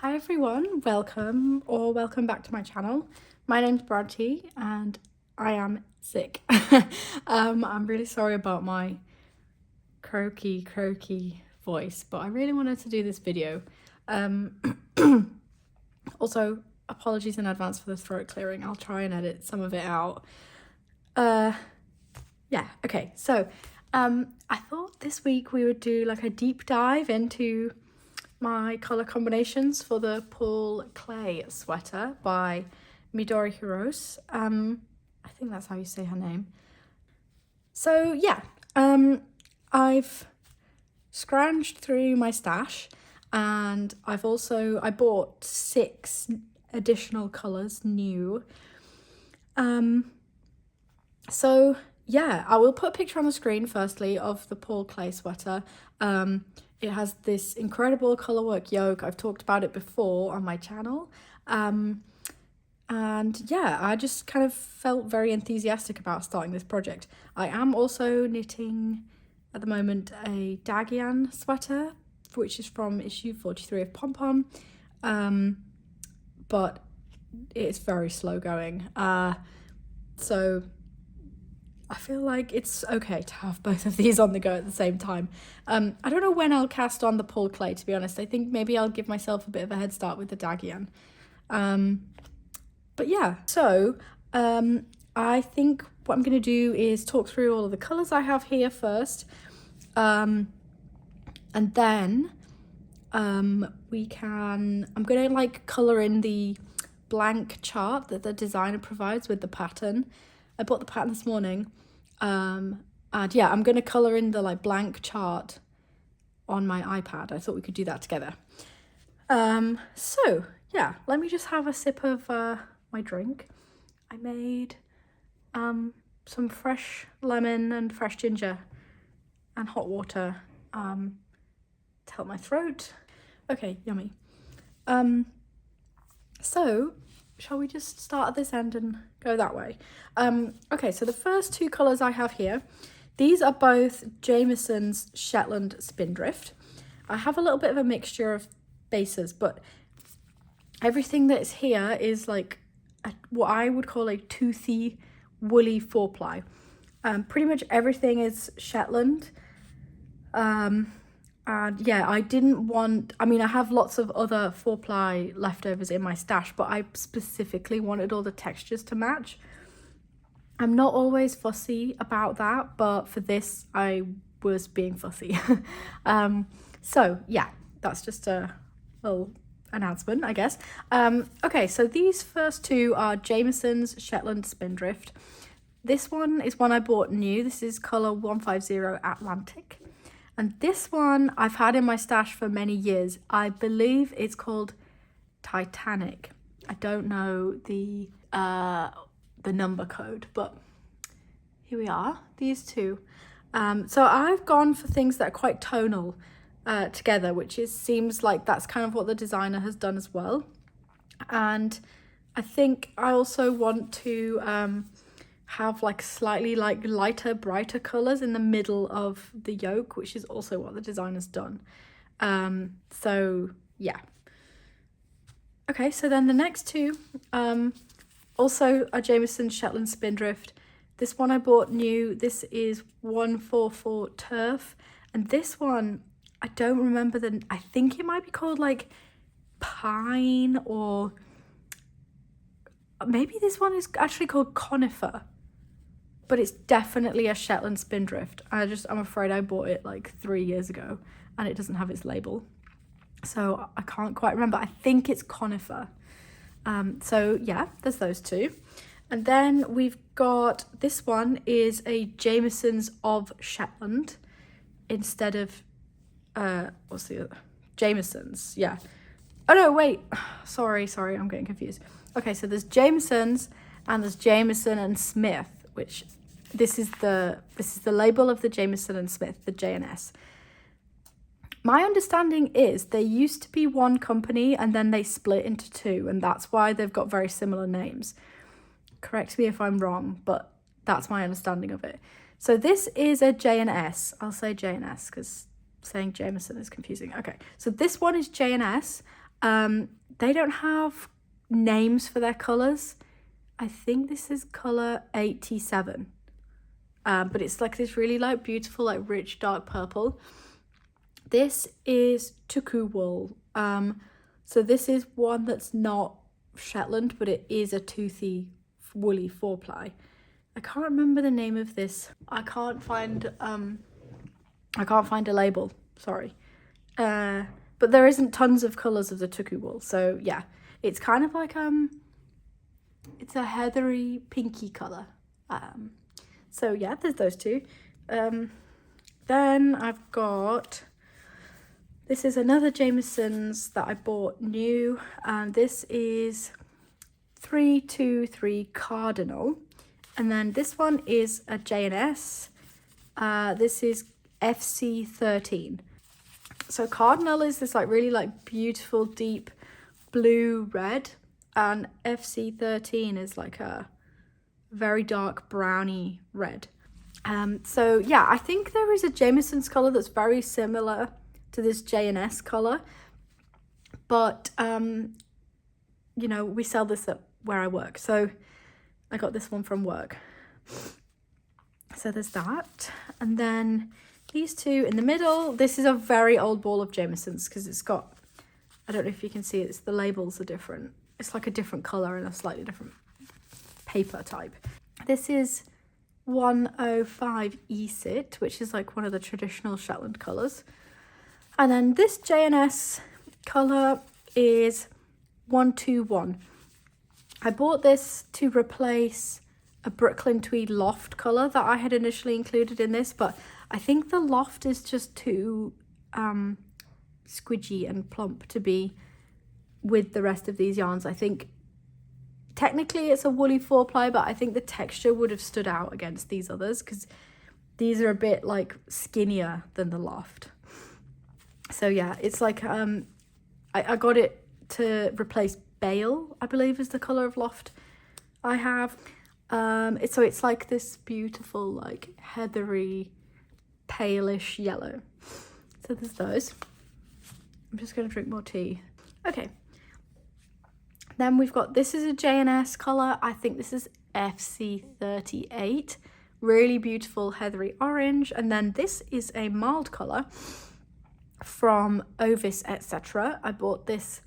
Hi everyone, welcome back to my channel. My name's Bradty and I am sick. I'm really sorry about my croaky voice, but I really wanted to do this video. Also, apologies in advance for the throat clearing. I'll try and edit some of it out. Yeah, okay, so I thought this week we would do like a deep dive into my colour combinations for the Klee sweater by Midori Hirose. I think that's how you say her name. So yeah, I've scrounged through my stash and I bought 6 additional colours new. So yeah, I will put a picture on the screen firstly of the Klee sweater. It has this incredible colourwork yoke. I've talked about it before on my channel. And yeah, I just kind of felt very enthusiastic about starting this project. I am also knitting at the moment a Jamieon sweater, which is from issue 43 of Pom Pom. But it's very slow going. So I feel like it's okay to have both of these on the go at the same time. I don't know when I'll cast on the Klee, to be honest. I think maybe I'll give myself a bit of a head start with the Jamieon. But yeah, so I think what I'm going to do is talk through all of the colours I have here first. And then I'm going to like colour in the blank chart that the designer provides with the pattern. I bought the pattern this morning. And yeah, I'm going to colour in the like blank chart on my iPad. I thought we could do that together. So yeah, let me just have a sip of my drink. I made some fresh lemon and fresh ginger and hot water to help my throat. Okay, yummy. So shall we just start at this end and go that way? Okay, so the first 2 colours I have here, these are both Jamieson's Shetland Spindrift. I have a little bit of a mixture of bases, but everything that's here is like what I would call a toothy, woolly 4-ply. Pretty much everything is Shetland. And yeah, I have lots of other 4-ply leftovers in my stash, but I specifically wanted all the textures to match. I'm not always fussy about that, but for this I was being fussy. So yeah, that's just a little announcement, I guess. Okay, so these first 2 are Jamieson's Shetland Spindrift. This one is one I bought new. This is colour 150 Atlantic. And this one I've had in my stash for many years. I believe it's called Titanic. I don't know the number code, but here we are, these 2. So I've gone for things that are quite tonal together, which seems like that's kind of what the designer has done as well. And I think I also want to have like slightly like lighter, brighter colours in the middle of the yoke, which is also what the designer's done. So yeah. Okay, so then the next 2, also a Jamieson Shetland Spindrift. This one I bought new. This is 144 Turf. And this one, I don't remember I think it might be called like Pine, or maybe this one is actually called Conifer. But it's definitely a Shetland Spindrift. I'm afraid I bought it like 3 years ago and it doesn't have its label. So I can't quite remember. I think it's Conifer. So yeah, there's those 2. And then we've got, this one is a Jamieson's of Shetland instead of, what's the other? Jamieson's, yeah. Oh no, wait. Sorry, I'm getting confused. Okay, so there's Jamieson's and there's Jamieson and Smith, which this is the label of the Jamieson and Smith, the J&S. My understanding is there used to be one company and then they split into 2, and that's why they've got very similar names. Correct me if I'm wrong, but that's my understanding of it. So this is a J&S. I'll say J&S because saying Jamieson is confusing. Okay, so this one is J&S They don't have names for their colours. I think this is colour 87. But it's like this really like beautiful, like rich, dark purple. This is Tukuwool. So this is one that's not Shetland, but it is a toothy, woolly 4-ply. I can't remember the name of this. I can't find a label, sorry. But there isn't tons of colours of the Tukuwool. So yeah, it's kind of like it's a heathery pinky colour. So yeah, there's those two. Then I've got, this is another Jamieson's that I bought new, and this is 323 Cardinal. And then this one is a J&S. This is FC13. So Cardinal is this like really like beautiful deep blue red, and FC13 is like a very dark browny red. So yeah, I think there is a Jamieson's colour that's very similar to this J&S colour, but you know, we sell this at where I work, so I got this one from work. So there's that. And then these two in the middle, this is a very old ball of Jamieson's because it's got, I don't know if you can see it, the labels are different. It's like a different colour and a slightly different paper type. This is 105 Esit, which is like one of the traditional Shetland colours. And then this J&S colour is 121. I bought this to replace a Brooklyn Tweed Loft colour that I had initially included in this, but I think the Loft is just too squidgy and plump to be with the rest of these yarns. I think technically it's a woolly 4-ply, but I think the texture would have stood out against these others because these are a bit like skinnier than the Loft. So yeah, it's like I got it to replace Bale, I believe is the colour of Loft I have. It's like this beautiful like heathery palish yellow. So there's those. I'm just going to drink more tea. Okay. Then we've got, this is a J&S colour. I think this is FC38. Really beautiful heathery orange. And then this is a mild colour from Ovis Etcetera. I bought this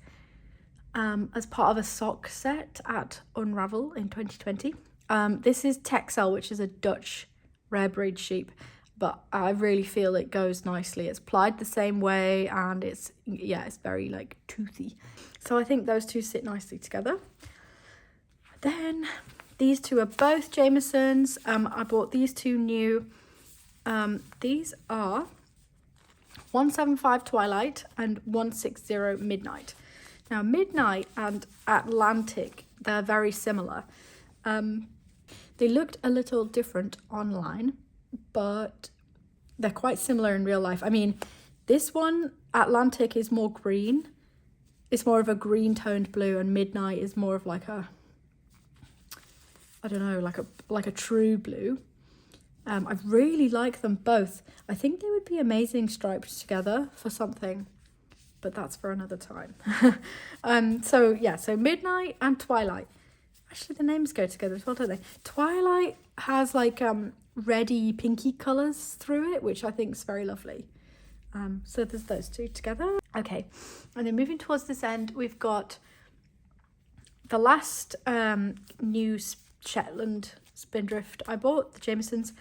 as part of a sock set at Unravel in 2020. This is Texel, which is a Dutch rare breed sheep, but I really feel it goes nicely. It's plied the same way, and it's very like toothy. So I think those two sit nicely together. Then these two are both Jamieson's. I bought these two new. These are 175 Twilight and 160 Midnight. Now, Midnight and Atlantic, they're very similar. They looked a little different online, but they're quite similar in real life. I mean, this one, Atlantic, is more green. It's more of a green toned blue, and Midnight is more of like a, I don't know, like a true blue. I really like them both. I think they would be amazing striped together for something, but that's for another time. So Midnight and Twilight. Actually, the names go together as well, don't they? Twilight has like reddy pinky colours through it, which I think is very lovely. So there's those two together. Okay, and then moving towards this end, we've got the last new Shetland Spindrift I bought, the Jamieson's.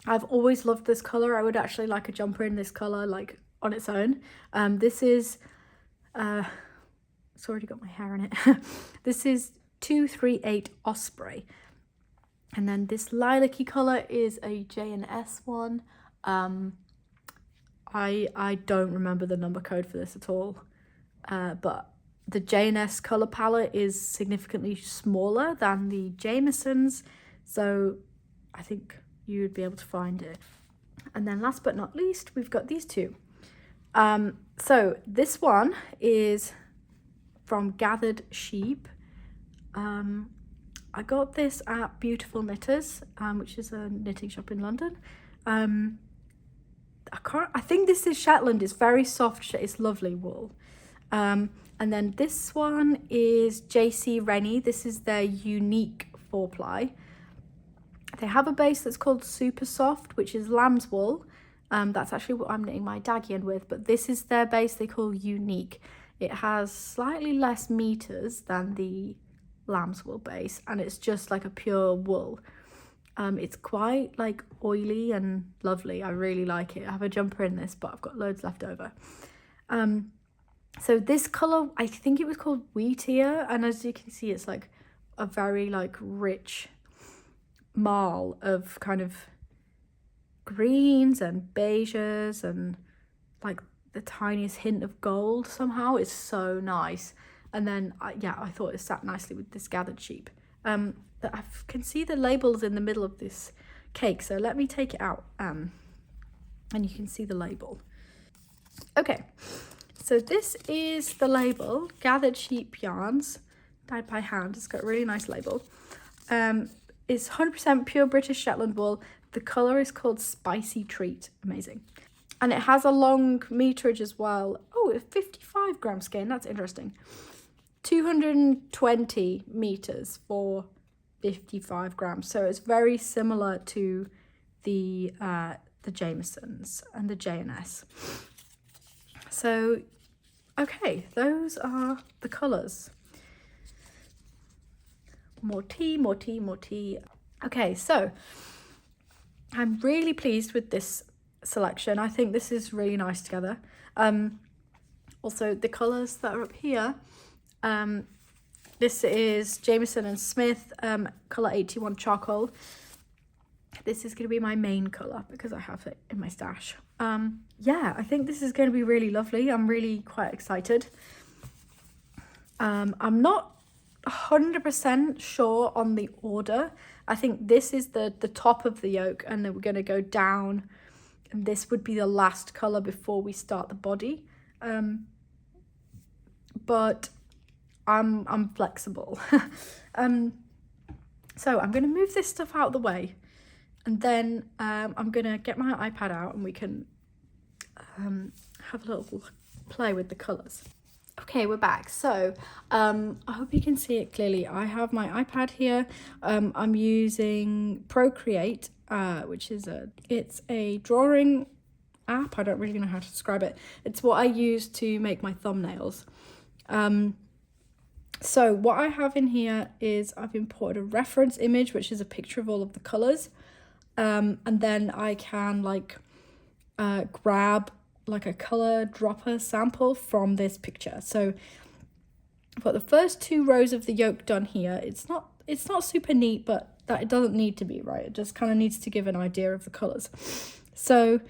I've always loved this colour. I would actually like a jumper in this colour, like on its own. This is, it's already got my hair in it. This is 238 Osprey. And then this lilac-y colour is a J&S one. I don't remember the number code for this at all. But the J&S colour palette is significantly smaller than the Jamieson's. So I think you would be able to find it. And then last but not least, we've got these two. So this one is from Gathered Sheep. I got this at Beautiful Knitters, which is a knitting shop in London. I think this is Shetland. It's very soft. It's lovely wool. And then this one is JC Rennie. This is their unique 4-ply. They have a base that's called Super Soft, which is lamb's wool. That's actually what I'm knitting my Jamieon with, but this is their base they call unique. It has slightly less meters than the lamb's wool base, and it's just like a pure wool. It's quite like oily and lovely. I really like it. I have a jumper in this, but I've got loads left over. So this colour, I think it was called Wheatear, and as you can see, it's like a very like rich marl of kind of greens and beiges and like the tiniest hint of gold somehow. It's so nice. And then yeah, I thought it sat nicely with this gathered sheep. I can see the labels in the middle of this cake, so let me take it out and you can see the label. Okay, so this is the label, Gathered Sheep Yarns, dyed by hand. It's got a really nice label. It's 100% pure British Shetland wool. The colour is called Spicy Treat. Amazing. And it has a long meterage as well. Oh, a 55 gram skein. That's interesting. 220 meters for 55 grams. So it's very similar to the Jamiesons and the J&S. So, okay, those are the colours. More tea, more tea, more tea. Okay, so I'm really pleased with this selection. I think this is really nice together. Also, the colours that are up here, this is Jamieson and Smith, colour 81 charcoal. This is going to be my main colour because I have it in my stash. Yeah, I think this is going to be really lovely. I'm really quite excited. I'm not 100% sure on the order. I think this is the top of the yoke, and then we're going to go down, and this would be the last colour before we start the body. But I'm flexible. So I'm going to move this stuff out of the way, and then I'm going to get my iPad out and we can have a little play with the colours. Okay, we're back. So I hope you can see it clearly. I have my iPad here. I'm using Procreate, which is it's a drawing app. I don't really know how to describe it. It's what I use to make my thumbnails. So what I have in here is I've imported a reference image, which is a picture of all of the colours. And then I can like grab like a colour dropper sample from this picture. So I've got the first 2 rows of the yoke done here. It's not super neat, but that it doesn't need to be, right? It just kind of needs to give an idea of the colours. So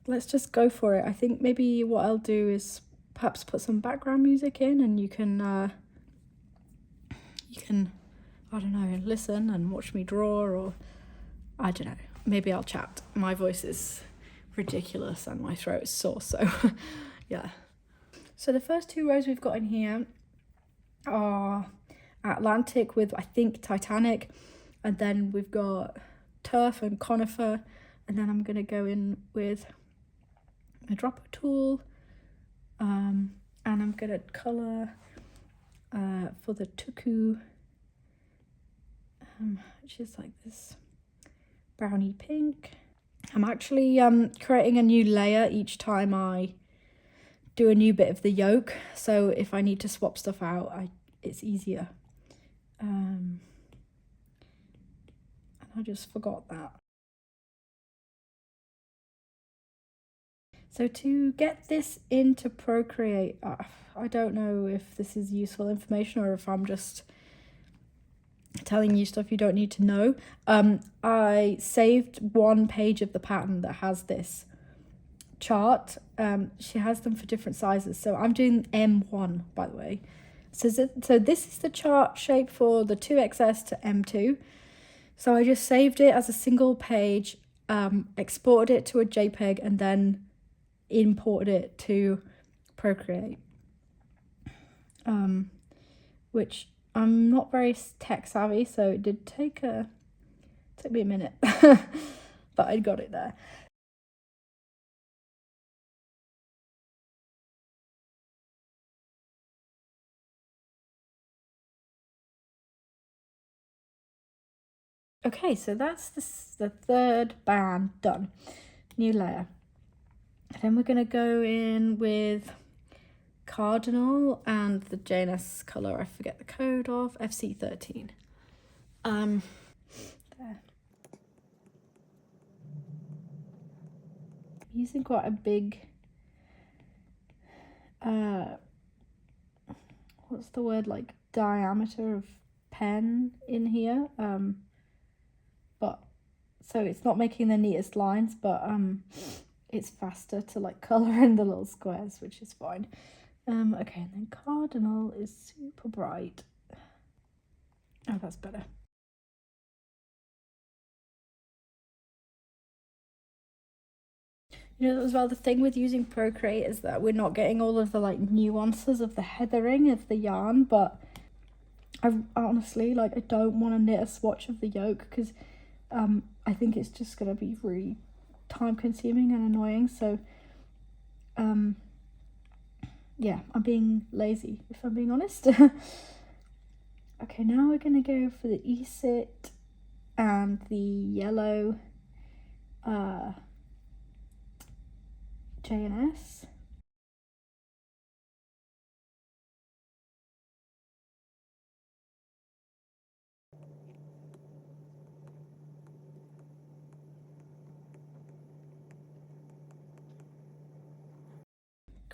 let's just go for it. I think maybe what I'll do is perhaps put some background music in, and you can I don't know, listen and watch me draw, or I don't know, maybe I'll chat. My voice is ridiculous and my throat is sore, so yeah. So the first 2 rows we've got in here are Atlantic with, I think, Titanic, and then we've got Turf and Conifer, and then I'm going to go in with a dropper tool, and I'm going to colour for the Tuku, which is like this browny pink. I'm actually creating a new layer each time I do a new bit of the yoke, so if I need to swap stuff out, it's easier. And I just forgot that. So to get this into Procreate, I don't know if this is useful information or if I'm just telling you stuff you don't need to know. I saved 1 page of the pattern that has this chart. She has them for different sizes, so I'm doing M1, by the way. So this is the chart shape for the 2XS to M2. So I just saved it as a single page, exported it to a JPEG, and then imported it to Procreate, which I'm not very tech savvy, so it did took me a minute, but I got it there. Okay, so that's the third band done. New layer. Then we're going to go in with Cardinal and the JNS colour, I forget the code of, FC13. There. I'm using quite a big, what's the word, like diameter of pen in here. But so it's not making the neatest lines, but it's faster to like colour in the little squares, which is fine. Okay, and then Cardinal is super bright. Oh, that's better. You know, as well, the thing with using Procreate is that we're not getting all of the like nuances of the heathering of the yarn, but I honestly, like, I don't want to knit a swatch of the yoke because I think it's just going to be really time consuming and annoying. So yeah, I'm being lazy, if I'm being honest. Okay, now we're going to go for the E-sit and the yellow JNS.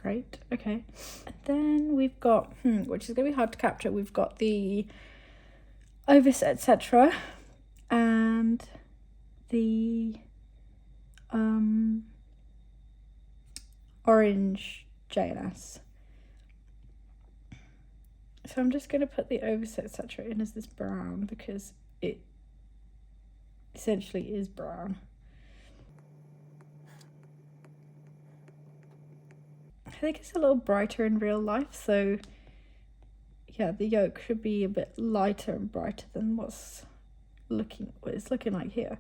Great, okay. And then we've got, which is going to be hard to capture, we've got the Ovis Etcetera and the orange JNS. So I'm just going to put the Ovis Etcetera in as this brown because it essentially is brown. I think it's a little brighter in real life, so yeah, the yolk should be a bit lighter and brighter than what it's looking like here.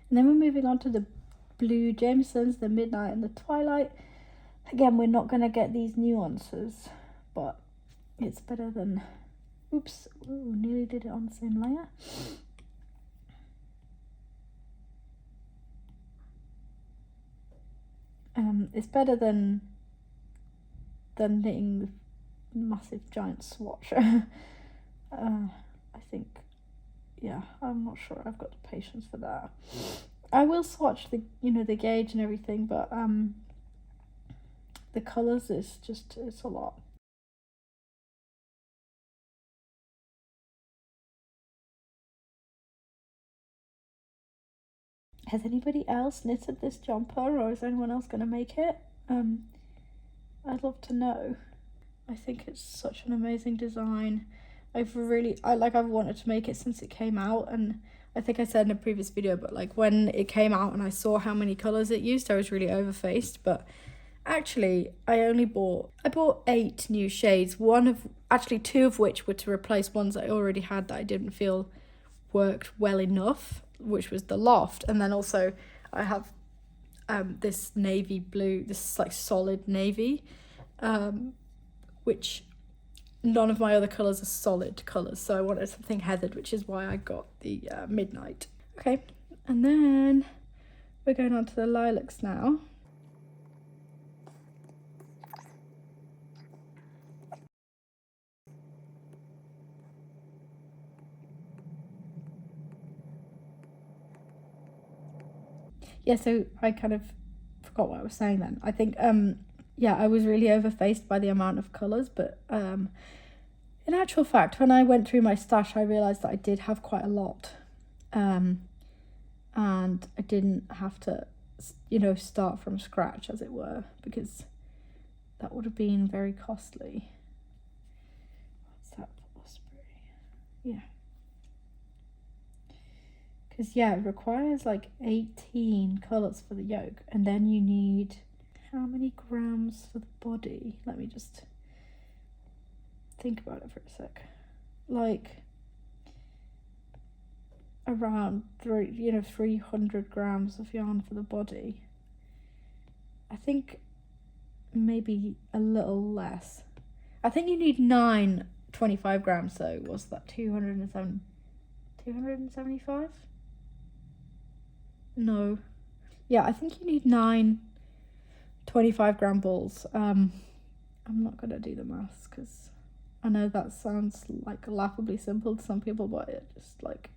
And then we're moving on to the blue Jamiesons, the Midnight and the Twilight. Again, we're not going to get these nuances, but it's better than... Oops, ooh, nearly did it on the same layer. It's better than knitting the massive giant swatch. I think, yeah, I'm not sure I've got the patience for that. I will swatch the, you know, the gauge and everything, but the colours is just, it's a lot. Has anybody else knitted this jumper, or is anyone else going to make it? I'd love to know. I think it's such an amazing design. I've wanted to make it since it came out, and I think I said in a previous video, but like when it came out and I saw how many colours it used, I was really overfaced. But actually, I bought 8 new shades. Two of which were to replace ones I already had that I didn't feel worked well enough, which was the Loft, and then also I have this navy blue, this like solid navy, which none of my other colours are solid colours, so I wanted something heathered, which is why I got the Midnight. Okay, and then we're going on to the lilacs now. Yeah, so I kind of forgot what I was saying then. I think, yeah, I was really overfaced by the amount of colours, but in actual fact, when I went through my stash, I realised that I did have quite a lot. And I didn't have to, you know, start from scratch, as it were, because that would have been very costly. What's that? Osprey. Yeah. Because, yeah, it requires like 18 colours for the yoke, and then you need how many grams for the body? Let me just think about it for a sec. Like around 300 grams of yarn for the body. I think maybe a little less. I think you need 9 25 grams, so what's that, 275? No. Yeah, I think you need 9 25-gram balls. I'm not gonna do the maths because I know that sounds like laughably simple to some people, but it just like,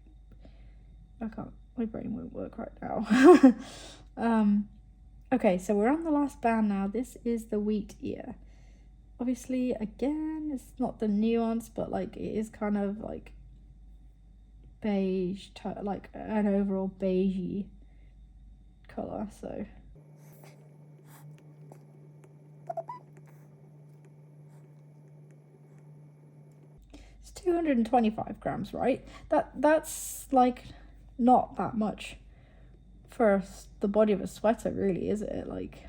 I can't, my brain won't work right now. Okay, so we're on the last band now. This is the wheat ear. Obviously, again, it's not the nuance, but like it is kind of like beige, like an overall beigey color. So it's 225 grams, right? That's like not that much for the body of a sweater, really, is it? Like,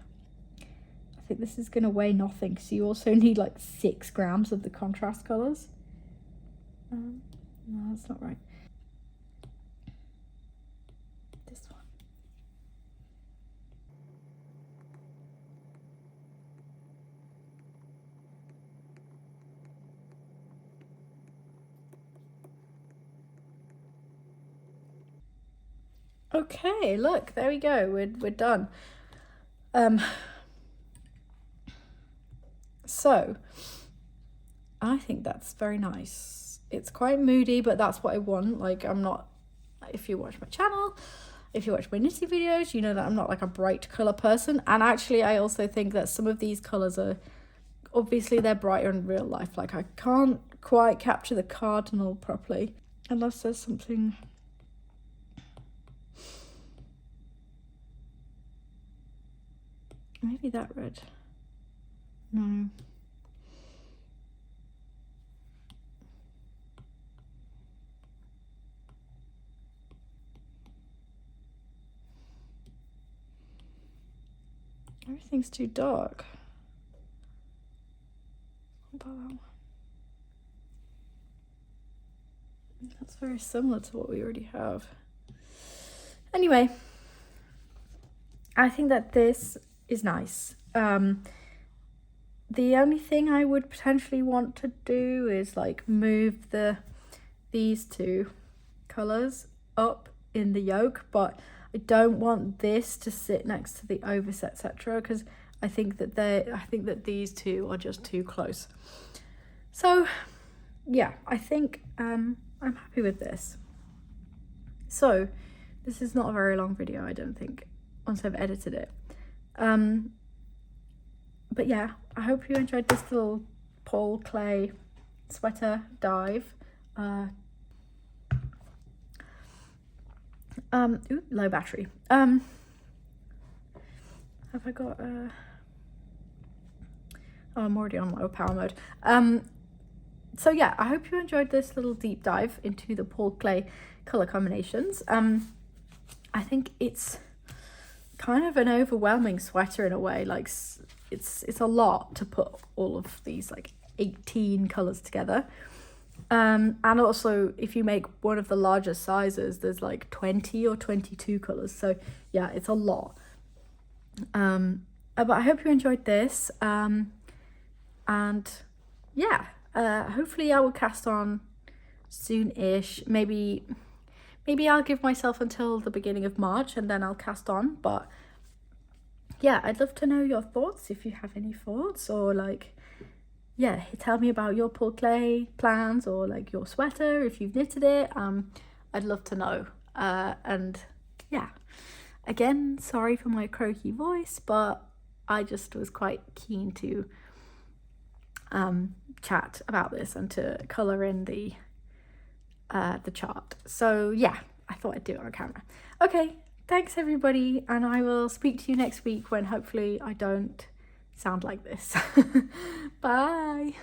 I think this is gonna weigh nothing because you also need like 6 grams of the contrast colors. No, that's not right. This one. Okay, look, there we go. We're done. So I think that's very nice. It's quite moody, but that's what I want. Like, I'm not, if you watch my channel, if you watch my knitting videos, you know that I'm not like a bright color person. And actually, I also think that some of these colors are, obviously they're brighter in real life. Like, I can't quite capture the cardinal properly unless there's something. Maybe that red. No. Everything's too dark. What about that one? That's very similar to what we already have. Anyway, I think that this is nice. The only thing I would potentially want to do is like move these two colors up in the yoke, but I don't want this to sit next to the Ovis Etcetera because I think that these two are just too close. So yeah, I think I'm happy with this. So this is not a very long video, I don't think, once I've edited it. But yeah, I hope you enjoyed this little Paul Klee sweater dive. Ooh, low battery. Have I got oh, I'm already on low power mode. So yeah, I hope you enjoyed this little deep dive into the Paul Klee color combinations. I think it's kind of an overwhelming sweater in a way. Like, it's a lot to put all of these like 18 colors together. And also, if you make one of the larger sizes, there's like 20 or 22 colors. So yeah, it's a lot. But I hope you enjoyed this. And yeah, hopefully I will cast on soon-ish. Maybe I'll give myself until the beginning of March and then I'll cast on. But yeah, I'd love to know your thoughts if you have any thoughts, or like, yeah, tell me about your Paul Klee plans, or like your sweater if you've knitted it. I'd love to know. And yeah, again, sorry for my croaky voice, but I just was quite keen to chat about this and to colour in the chart. So yeah, I thought I'd do it on camera. Okay, thanks everybody, and I will speak to you next week when hopefully I don't sound like this. Bye.